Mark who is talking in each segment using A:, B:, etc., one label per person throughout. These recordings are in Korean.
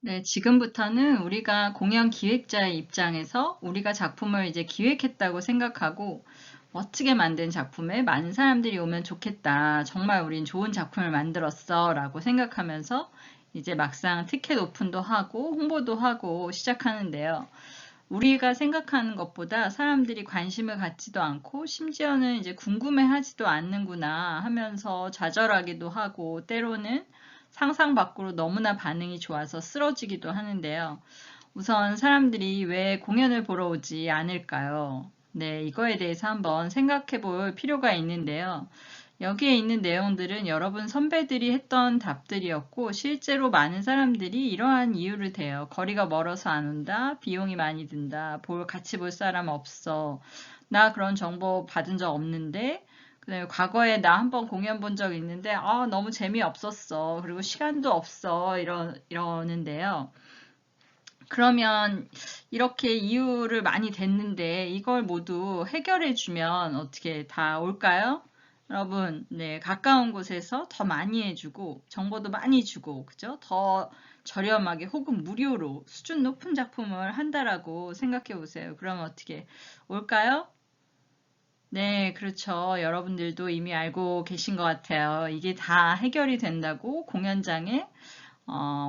A: 네, 지금부터는 우리가 공연 기획자의 입장에서 우리가 작품을 이제 기획했다고 생각하고 멋지게 만든 작품에 많은 사람들이 오면 좋겠다. 정말 우린 좋은 작품을 만들었어. 라고 생각하면서 이제 막상 티켓 오픈도 하고 홍보도 하고 시작하는데요. 우리가 생각하는 것보다 사람들이 관심을 갖지도 않고 심지어는 이제 궁금해하지도 않는구나 하면서 좌절하기도 하고 때로는 상상 밖으로 너무나 반응이 좋아서 쓰러지기도 하는데요. 우선 사람들이 왜 공연을 보러 오지 않을까요? 네, 이거에 대해서 한번 생각해 볼 필요가 있는데요. 여기에 있는 내용들은 여러분 선배들이 했던 답들이었고 실제로 많은 사람들이 이러한 이유를 대요. 거리가 멀어서 안 온다. 비용이 많이 든다. 같이 볼 사람 없어. 나 그런 정보 받은 적 없는데 그다음에 과거에 나 한번 공연 본 적 있는데 너무 재미없었어. 그리고 시간도 없어. 이러는데요. 그러면 이렇게 이유를 많이 댔는데 이걸 모두 해결해 주면 어떻게 다 올까요? 여러분, 네, 가까운 곳에서 더 많이 해주고 정보도 많이 주고 그죠? 더 저렴하게 혹은 무료로 수준 높은 작품을 한다라고 생각해 보세요. 그러면 어떻게 올까요? 네, 그렇죠. 여러분들도 이미 알고 계신 것 같아요. 이게 다 해결이 된다고 공연장에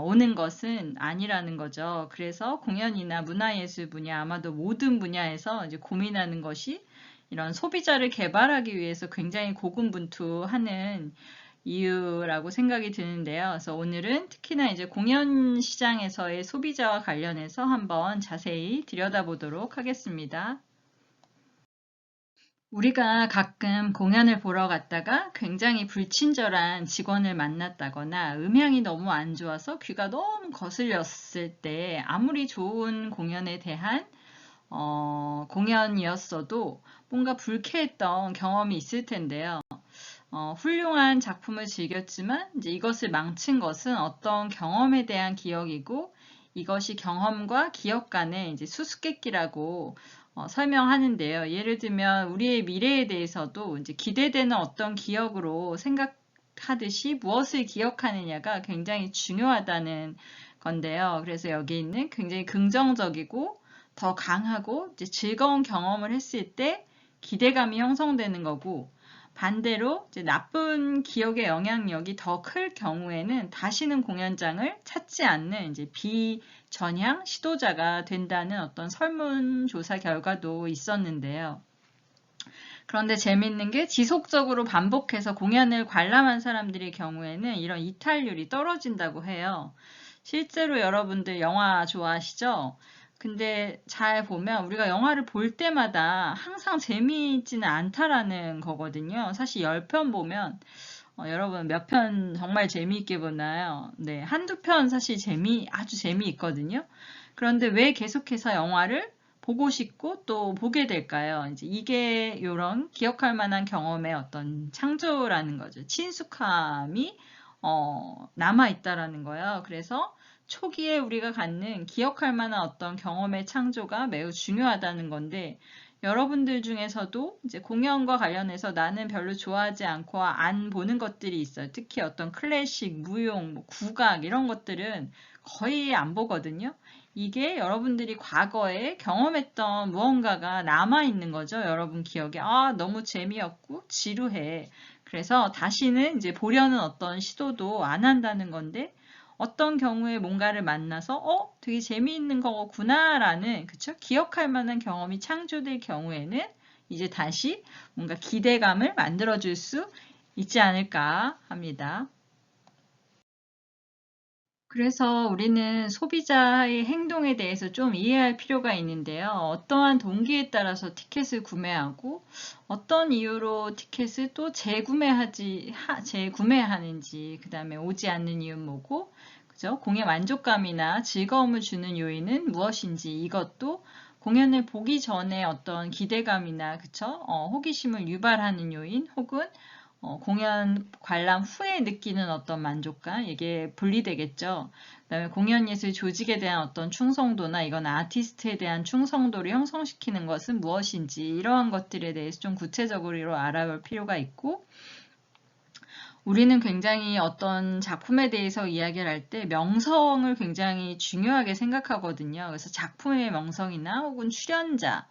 A: 오는 것은 아니라는 거죠. 그래서 공연이나 문화예술 분야, 아마도 모든 분야에서 이제 고민하는 것이 이런 소비자를 개발하기 위해서 굉장히 고군분투하는 이유라고 생각이 드는데요. 그래서 오늘은 특히나 이제 공연 시장에서의 소비자와 관련해서 한번 자세히 들여다보도록 하겠습니다. 우리가 가끔 공연을 보러 갔다가 굉장히 불친절한 직원을 만났다거나 음향이 너무 안 좋아서 귀가 너무 거슬렸을 때 아무리 좋은 공연에 대한 공연이었어도 뭔가 불쾌했던 경험이 있을 텐데요. 훌륭한 작품을 즐겼지만 이제 이것을 망친 것은 어떤 경험에 대한 기억이고 이것이 경험과 기억 간의 이제 수수께끼라고 설명하는데요. 예를 들면 우리의 미래에 대해서도 이제 기대되는 어떤 기억으로 생각하듯이 무엇을 기억하느냐가 굉장히 중요하다는 건데요. 그래서 여기 있는 굉장히 긍정적이고 더 강하고 이제 즐거운 경험을 했을 때 기대감이 형성되는 거고 반대로 이제 나쁜 기억의 영향력이 더 클 경우에는 다시는 공연장을 찾지 않는 이제 비전향 시도자가 된다는 어떤 설문조사 결과도 있었는데요. 그런데 재밌는 게 지속적으로 반복해서 공연을 관람한 사람들의 경우에는 이런 이탈률이 떨어진다고 해요. 실제로 여러분들 영화 좋아하시죠? 근데 잘 보면 우리가 영화를 볼 때마다 항상 재미있지는 않다라는 거거든요. 사실 10편 보면 여러분 몇 편 정말 재미있게 보나요? 네, 한두 편 사실 아주 재미있거든요. 그런데 왜 계속해서 영화를 보고 싶고 또 보게 될까요? 이제 이게 이런 기억할 만한 경험의 어떤 창조라는 거죠. 친숙함이 남아있다라는 거예요. 그래서 초기에 우리가 갖는 기억할 만한 어떤 경험의 창조가 매우 중요하다는 건데 여러분들 중에서도 이제 공연과 관련해서 나는 별로 좋아하지 않고 안 보는 것들이 있어요. 특히 어떤 클래식, 무용, 국악 이런 것들은 거의 안 보거든요. 이게 여러분들이 과거에 경험했던 무언가가 남아있는 거죠. 여러분 기억에. 너무 재미없고 지루해. 그래서 다시는 이제 보려는 어떤 시도도 안 한다는 건데 어떤 경우에 뭔가를 만나서 되게 재미있는 거구나라는 그쵸? 기억할 만한 경험이 창조될 경우에는 이제 다시 뭔가 기대감을 만들어줄 수 있지 않을까 합니다. 그래서 우리는 소비자의 행동에 대해서 좀 이해할 필요가 있는데요. 어떠한 동기에 따라서 티켓을 구매하고 어떤 이유로 티켓을 또 재구매하는지, 그 다음에 오지 않는 이유는 뭐고, 그죠? 공연 만족감이나 즐거움을 주는 요인은 무엇인지 이것도 공연을 보기 전에 어떤 기대감이나, 그쵸? 호기심을 유발하는 요인 혹은 공연 관람 후에 느끼는 어떤 만족감, 이게 분리되겠죠. 그다음에 공연 예술 조직에 대한 어떤 충성도나 이건 아티스트에 대한 충성도를 형성시키는 것은 무엇인지 이러한 것들에 대해서 좀 구체적으로 알아볼 필요가 있고 우리는 굉장히 어떤 작품에 대해서 이야기를 할 때 명성을 굉장히 중요하게 생각하거든요. 그래서 작품의 명성이나 혹은 출연자,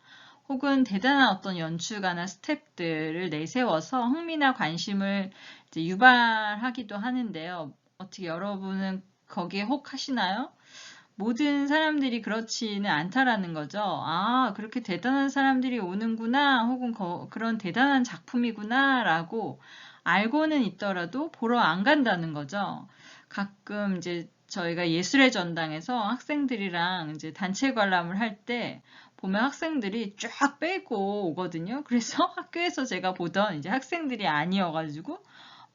A: 혹은 대단한 어떤 연출가나 스태프들을 내세워서 흥미나 관심을 이제 유발하기도 하는데요. 어떻게 여러분은 거기에 혹하시나요? 모든 사람들이 그렇지는 않다라는 거죠. 아, 그렇게 대단한 사람들이 오는구나, 혹은 그런 대단한 작품이구나, 라고 알고는 있더라도 보러 안 간다는 거죠. 가끔 이제 저희가 예술의 전당에서 학생들이랑 이제 단체 관람을 할 때 보면 학생들이 쫙 빼고 오거든요. 그래서 학교에서 제가 보던 이제 학생들이 아니어가지고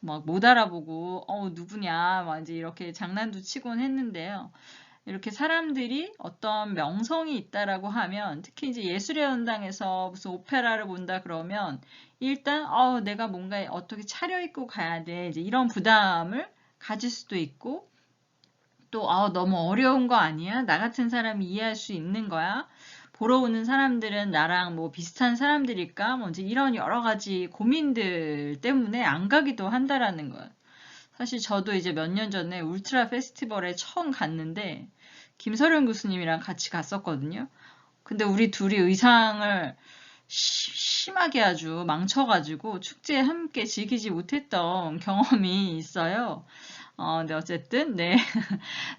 A: 막 못 알아보고 누구냐 막 이제 이렇게 장난도 치곤 했는데요. 이렇게 사람들이 어떤 명성이 있다라고 하면 특히 이제 예술의 전당에서 무슨 오페라를 본다 그러면 일단 내가 뭔가 어떻게 차려입고 가야 돼 이제 이런 부담을 가질 수도 있고 또 너무 어려운 거 아니야? 나 같은 사람이 이해할 수 있는 거야? 보러 오는 사람들은 나랑 뭐 비슷한 사람들일까? 뭐 이제 이런 여러 가지 고민들 때문에 안 가기도 한다라는 거예요. 사실 저도 이제 몇 년 전에 울트라 페스티벌에 처음 갔는데 김서령 교수님이랑 같이 갔었거든요. 근데 우리 둘이 의상을 심하게 아주 망쳐가지고 축제에 함께 즐기지 못했던 경험이 있어요. 근데 어쨌든, 네.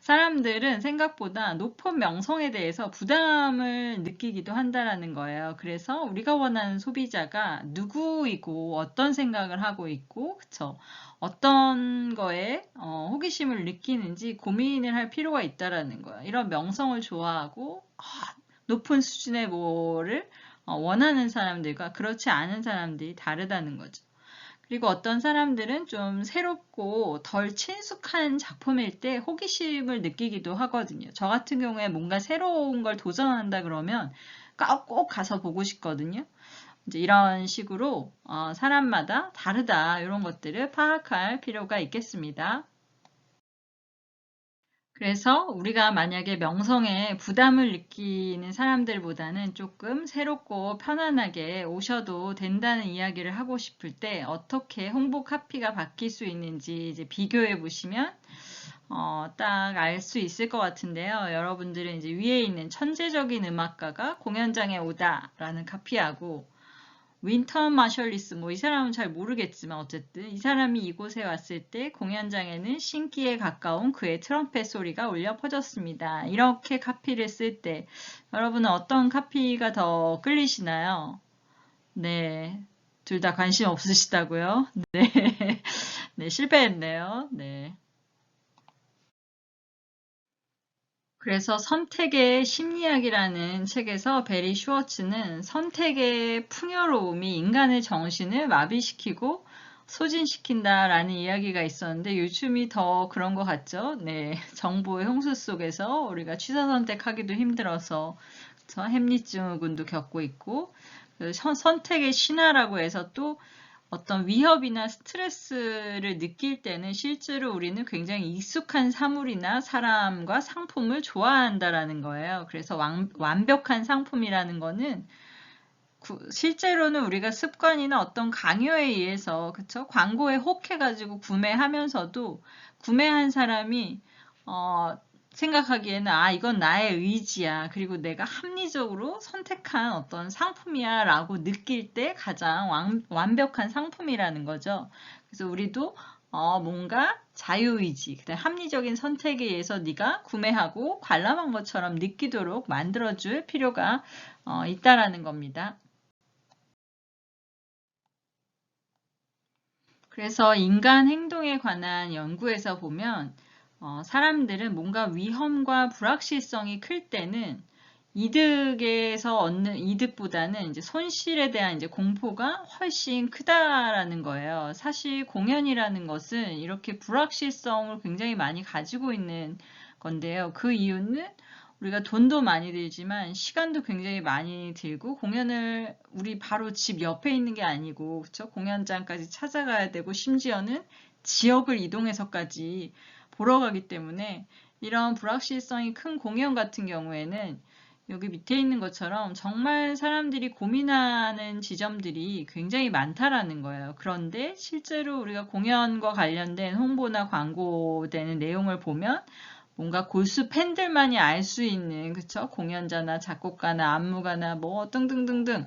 A: 사람들은 생각보다 높은 명성에 대해서 부담을 느끼기도 한다라는 거예요. 그래서 우리가 원하는 소비자가 누구이고 어떤 생각을 하고 있고, 그쵸? 어떤 거에 호기심을 느끼는지 고민을 할 필요가 있다라는 거예요. 이런 명성을 좋아하고 높은 수준의 뭐를 원하는 사람들과 그렇지 않은 사람들이 다르다는 거죠. 그리고 어떤 사람들은 좀 새롭고 덜 친숙한 작품일 때 호기심을 느끼기도 하거든요. 저 같은 경우에 뭔가 새로운 걸 도전한다 그러면 꼭 가서 보고 싶거든요. 이제 이런 식으로 사람마다 다르다 이런 것들을 파악할 필요가 있겠습니다. 그래서 우리가 만약에 명성에 부담을 느끼는 사람들보다는 조금 새롭고 편안하게 오셔도 된다는 이야기를 하고 싶을 때 어떻게 홍보 카피가 바뀔 수 있는지 이제 비교해 보시면 딱 알 수 있을 것 같은데요. 여러분들은 이제 위에 있는 천재적인 음악가가 공연장에 오다라는 카피하고 윈턴 마셜리스, 뭐 이 사람은 잘 모르겠지만 어쨌든 이 사람이 이곳에 왔을 때 공연장에는 신기에 가까운 그의 트럼펫 소리가 울려 퍼졌습니다. 이렇게 카피를 쓸 때 여러분은 어떤 카피가 더 끌리시나요? 네, 둘 다 관심 없으시다고요? 네, 네, 실패했네요. 네. 그래서 선택의 심리학이라는 책에서 베리 슈워츠는 선택의 풍요로움이 인간의 정신을 마비시키고 소진시킨다라는 이야기가 있었는데 요즘이 더 그런 것 같죠? 네, 정보의 홍수 속에서 우리가 취사 선택하기도 힘들어서 햄릿증후군도 겪고 있고 선택의 신화라고 해서 또 어떤 위협이나 스트레스를 느낄 때는 실제로 우리는 굉장히 익숙한 사물이나 사람과 상품을 좋아한다라는 거예요. 그래서 완벽한 상품이라는 거는 실제로는 우리가 습관이나 어떤 강요에 의해서 그쵸? 광고에 혹해가지고 구매하면서도 구매한 사람이 생각하기에는 이건 나의 의지야. 그리고 내가 합리적으로 선택한 어떤 상품이야 라고 느낄 때 가장 완벽한 상품이라는 거죠. 그래서 우리도 뭔가 자유의지, 그다음 합리적인 선택에 의해서 네가 구매하고 관람한 것처럼 느끼도록 만들어줄 필요가 있다라는 겁니다. 그래서 인간 행동에 관한 연구에서 보면 사람들은 뭔가 위험과 불확실성이 클 때는 이득에서 얻는 이득보다는 이제 손실에 대한 이제 공포가 훨씬 크다라는 거예요. 사실 공연이라는 것은 이렇게 불확실성을 굉장히 많이 가지고 있는 건데요. 그 이유는 우리가 돈도 많이 들지만 시간도 굉장히 많이 들고 공연을 우리 바로 집 옆에 있는 게 아니고 그쵸? 공연장까지 찾아가야 되고 심지어는 지역을 이동해서까지 보러 가기 때문에 이런 불확실성이 큰 공연 같은 경우에는 여기 밑에 있는 것처럼 정말 사람들이 고민하는 지점들이 굉장히 많다라는 거예요. 그런데 실제로 우리가 공연과 관련된 홍보나 광고되는 내용을 보면 뭔가 골수 팬들만이 알 수 있는, 그쵸? 공연자나 작곡가나 안무가나 뭐 등등등등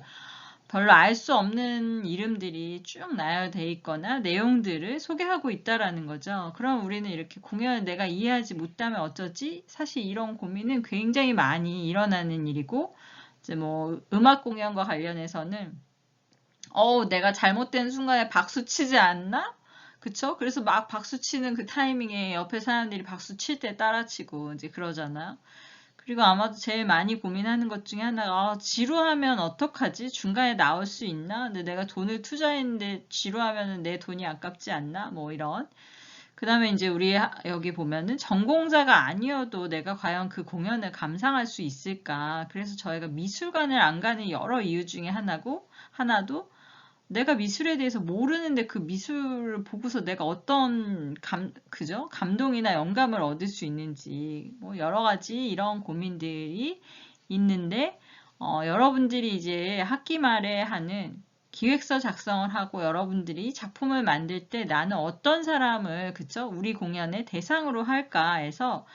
A: 별로 알 수 없는 이름들이 쭉 나열돼 있거나 내용들을 소개하고 있다라는 거죠. 그럼 우리는 이렇게 공연을 내가 이해하지 못하면 어쩌지? 사실 이런 고민은 굉장히 많이 일어나는 일이고, 이제 뭐 음악 공연과 관련해서는 내가 잘못된 순간에 박수 치지 않나? 그쵸? 그래서 막 박수 치는 그 타이밍에 옆에 사람들이 박수 칠 때 따라치고 이제 그러잖아요. 그리고 아마도 제일 많이 고민하는 것 중에 하나가 지루하면 어떡하지? 중간에 나올 수 있나? 근데 내가 돈을 투자했는데 지루하면 내 돈이 아깝지 않나? 뭐 이런. 그 다음에 이제 우리 여기 보면은 전공자가 아니어도 내가 과연 그 공연을 감상할 수 있을까? 그래서 저희가 미술관을 안 가는 여러 이유 중에 하나도 내가 미술에 대해서 모르는데 그 미술을 보고서 내가 어떤 그죠? 감동이나 영감을 얻을 수 있는지, 뭐 여러 가지 이런 고민들이 있는데, 여러분들이 이제 학기 말에 하는 기획서 작성을 하고 여러분들이 작품을 만들 때 나는 어떤 사람을, 그쵸? 우리 공연의 대상으로 할까 해서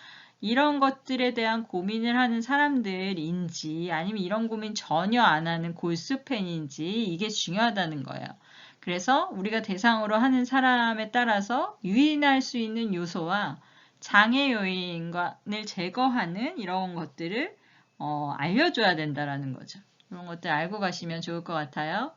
A: 이런 것들에 대한 고민을 하는 사람들인지 아니면 이런 고민 전혀 안 하는 골수팬인지 이게 중요하다는 거예요. 그래서 우리가 대상으로 하는 사람에 따라서 유인할 수 있는 요소와 장애 요인을 제거하는 이런 것들을 알려줘야 된다라는 거죠. 이런 것들 알고 가시면 좋을 것 같아요.